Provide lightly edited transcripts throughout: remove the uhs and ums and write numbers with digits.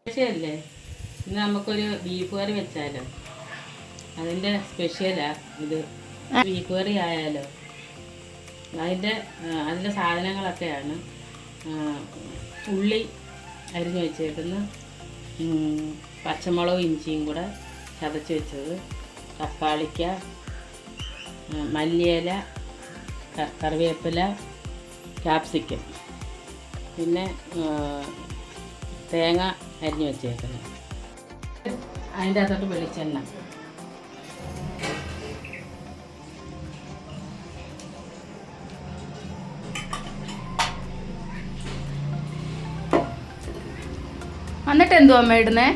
സ്പെഷ്യലല്ലേ ഇന്ന് നമുക്കൊരു ബീഫ് കറി വെച്ചാലോ? അതിൻ്റെ സ്പെഷ്യലാ ഇത്. ബീഫ് കറി ആയാലോ? അതിൻ്റെ സാധനങ്ങളൊക്കെയാണ് ഉള്ളി അരിഞ്ഞു വെച്ചേക്കുന്ന, പച്ചമുളകും ഇഞ്ചിയും കൂടെ ചതച്ച് വെച്ചത്, തക്കാളിക്ക, മല്ലിയില, കറിവേപ്പില, ക്യാപ്സിക്കം, പിന്നെ തേങ്ങ അരിഞ്ഞു വെച്ചേക്കുന്നത്. അതിൻ്റെ അകത്തോട്ട് വെളിച്ചെണ്ണ, എന്നിട്ട് എന്തുവാ അമ്മ ഇടുന്നേ?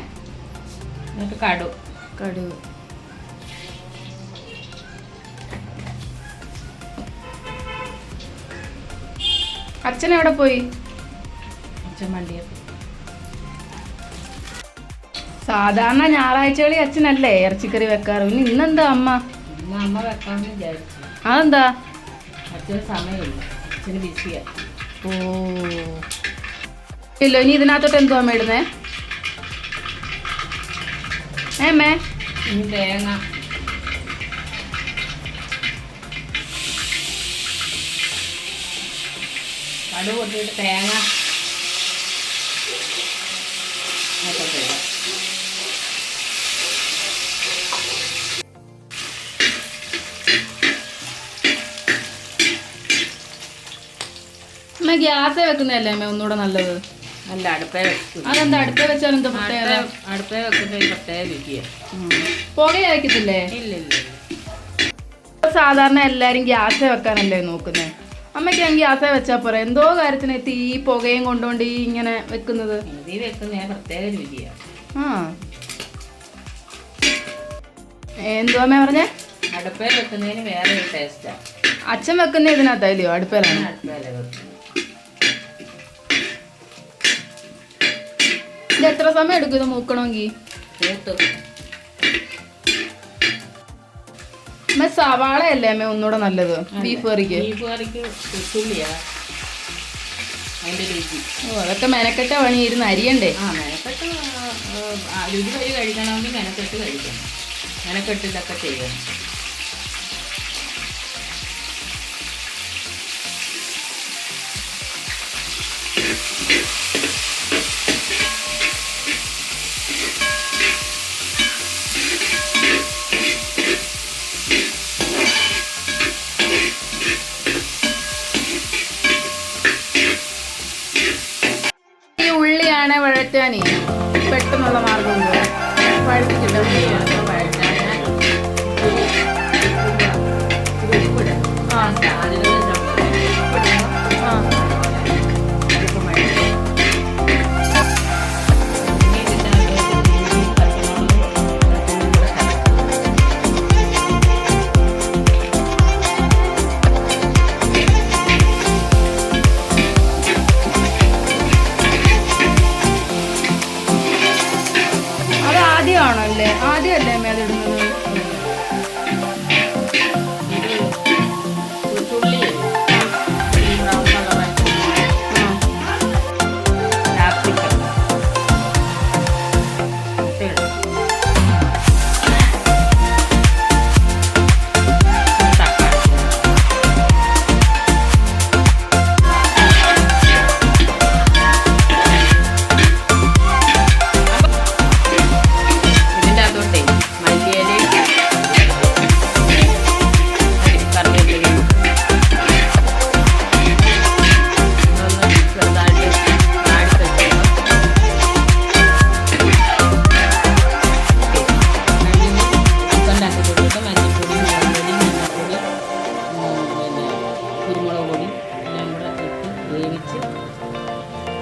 എന്നിട്ട് കടുക് അച്ഛൻ എവിടെ പോയി? അച്ഛൻ വണ്ടിയെ. സാധാരണ ഞായറാഴ്ചകളിൽ അച്ഛനല്ലേ ഇറച്ചിക്കറി വെക്കാറ്, പിന്നെ ഇന്നെന്താ അമ്മ? അമ്മ വെക്കാമെന്ന് വിചാരിച്ചു. അതെന്താ? അച്ഛന് സമയമില്ല, അച്ഛന് ബിസിയാ. ഓ ഇല്ലോ. ഇനി ഇതിനകത്തോട്ട് എന്തുവാ അമ്മ ഇടുന്നേ? ഏമേ ഇനി തേങ്ങ, കടുക് പൊട്ടിയിട്ട് തേങ്ങ അമ്മ ഗ്യാസേ വെക്കുന്നതല്ലേ അമ്മ ഒന്നുകൂടെ നല്ലത്? അല്ല, അടുപ്പേ വെക്കും. അതെന്താ അടുപ്പേ വെച്ചാൽ എന്താ പ്രത്യേകത? അടുപ്പേ വെക്കുന്ന ഒരു പ്രത്യേക രുചിയാണ്. പുകയെ വയ്ക്കത്തില്ലേ? ഇല്ല ഇല്ല. സാധാരണ എല്ലാരും ഗ്യാസേ വെക്കാനല്ലേ നോക്കുന്നത്. അമ്മയ്ക്ക് ഞാൻ ഗ്യാസേ വെച്ചാൽ പോരാ, എന്തോ കാര്യത്തിന് തീ പുകയും കൊണ്ടോണ്ട് ഇങ്ങനെ വെക്കുന്നത്? തീ വെക്കുന്ന പ്രത്യേക രുചിയാണ്. എന്തോ അമ്മ പറഞ്ഞേ? അടുപ്പേ വെക്കുന്നതിന് വേറെ ഒരു ടേസ്റ്റാ. അച്ഛൻ വെക്കുന്ന ഇതിനകത്തായില്ലയോ? അടുപ്പയിലാണ്. അടുപ്പേല വെക്കും. ഇത് എത്ര സമയം എടുക്കും ഇത് മൂക്കണമെങ്കിൽ? അമ്മ സവാളയല്ലേ അമ്മ ഒന്നുകൂടെ നല്ലത് ബീഫ് കറിക്ക്? ബീഫ് കറിക്ക് ഉള്ളിയാ അതിൻ്റെ രുചി. ഓ, അതൊക്കെ മെനക്കെട്ട പണി ഇരുന്ന് അരിയണ്ടേ? മെനക്കെട്ട് രുചി വഴി കഴിക്കണമെങ്കിൽ മെനക്കെട്ട് കഴിക്കണം. മെനക്കെട്ട് ഇതൊക്കെ ചെയ്യണം. ഈ ഉള്ളിയാണ് വഴറ്റാനേ പെട്ടെന്നുള്ള മാർഗം വഴറ്റി കിട്ടും. ആദ്യമല്ലേ അമ്മ അതിടുന്നത്?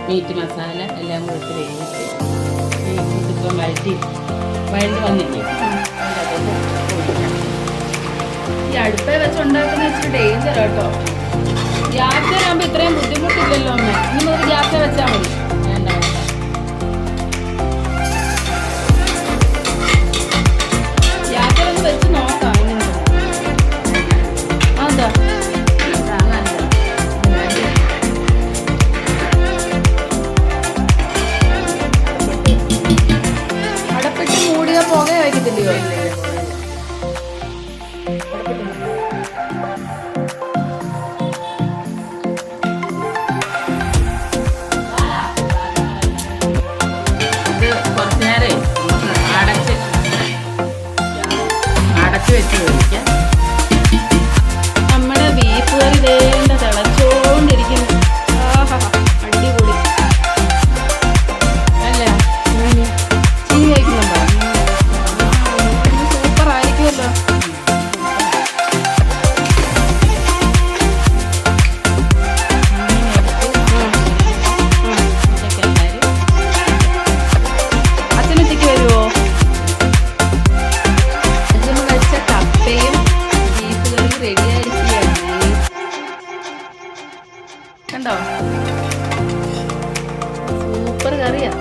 മീറ്റ് മസാല എല്ലാം കൂടെ ഇട്ട് വേവിച്ച് ഇതിപ്പം വഴണ്ട് വന്നില്ലേ, ഈ അടുപ്പേ വെച്ച് ഉണ്ടാക്കുന്ന ഇച്ചിരി ഡേഞ്ചർ കേട്ടോ. ഗ്യാസിലാകുമ്പോൾ ഇത്രയും ബുദ്ധിമുട്ടില്ലല്ലോ അമ്മ. ഇനി മുതൽ ഗ്യാസേ വെച്ചാൽ മതി. ഗ്യാസിലൊന്ന് വെച്ച് നോക്കാം. അതാ മാറ്റി വെച്ച് കഴിക്കാം. നമ്മുടെ ബീഫ് കറി വേണ്ട തിളച്ചോണ്ടിരിക്കുന്നു. ആഹാ അടിപൊളി അല്ല ചീനി കഴിക്കുന്നുണ്ടോ? സൂപ്പർ ആയിരിക്കുമല്ലോ. അച്ഛനൊറ്റയ്ക്ക് വരുമോ? അച്ഛൻ കഴിച്ച കപ്പയും ബീഫ് കറി റെഡി ആയിരിക്കുകയാണ്. കണ്ടോ സൂപ്പർ കറിയാ.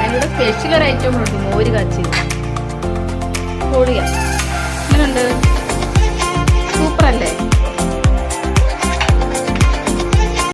അതിലൂടെ സ്പെഷ്യൽ ഒരു ഐറ്റം ഉണ്ട്, മോര് കാച്ചി പൊടിയാ. എങ്ങനെയുണ്ട്?